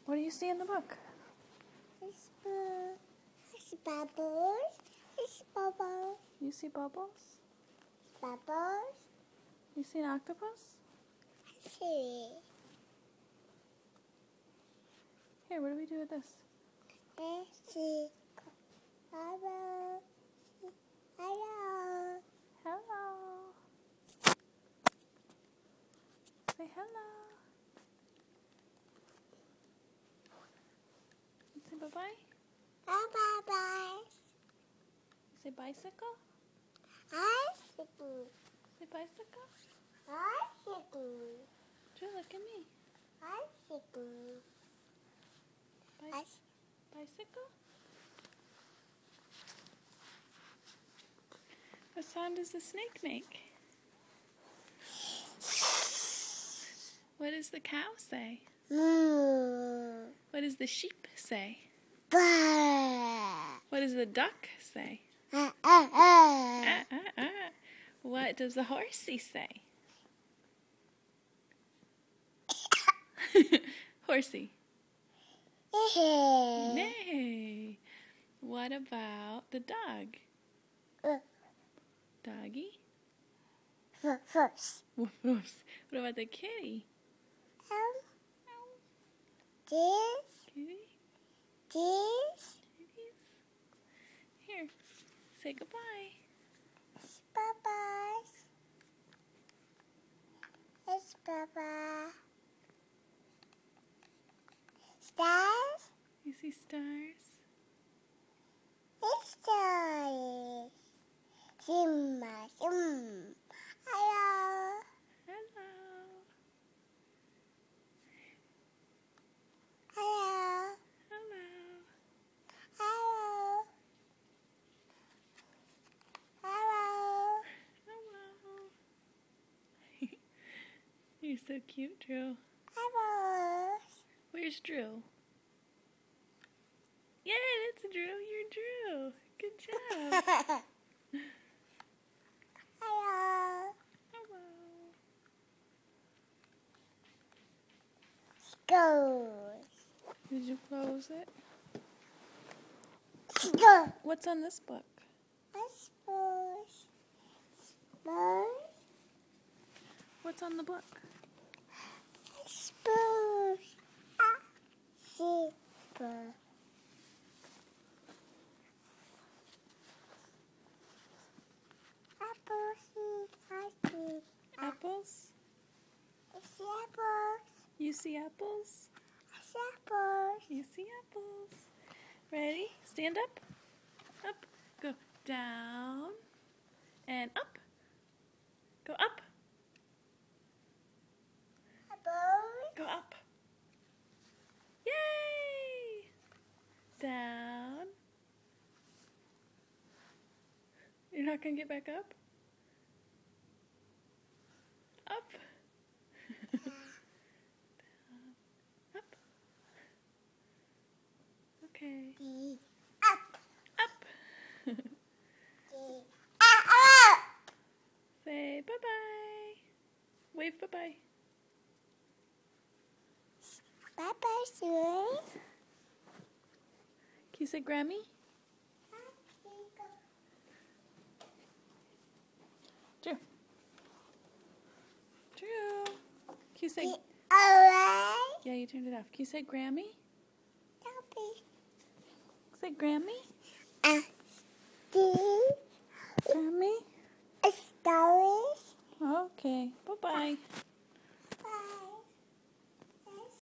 What do you see in the book? It's bubbles. It's bubbles. You see bubbles? Bubbles. You see an octopus? I see. Here, what do we do with this? I see. Hello. Hello. Hello. Say hello. Say bye-bye. Bye-bye. Say bicycle. Bicycle. Say bicycle. Bicycle. Drew, look at me. Bicycle. Bicycle? What sound does the snake make? What does the cow say? Moo. What does the sheep say? Bah. What does the duck say? What does the horsey say? Horsey. Nay. What about the dog? Doggy? Horse. What about the kitty? This. Kitty? This. Kitties? Here, say goodbye. Bye-bye. It's bye-bye. Stars. You see stars? It's stars. Simba. Hello. Hello. Hello. Hello. Hello. Hello. Hello. You're so cute, Drew. Hello. Where's Drew? Yay, that's Drew. You're Drew. Good job. Hello. Hello. Schools. Did you close it? School. What's on this book? Schools. Schools. What's on the book? Spoons. Super. Apples. Apples? Apples. You see apples? Apples. You see apples. Ready? Stand up. Up. Go down. And up. Go up. Apples. Go up. Yay! Down. You're not going to get back up? Up. Down. Up. Okay. Up. Up. Up. Say bye-bye. Wave bye-bye. Bye-bye, Sue. Can you say Grammy? Drew. Drew. Can you say... Alright. Yeah, you turned it off. Can you say Grammy? Happy. Say Grammy? Steve. Grammy? Stories. Okay. Bye-bye.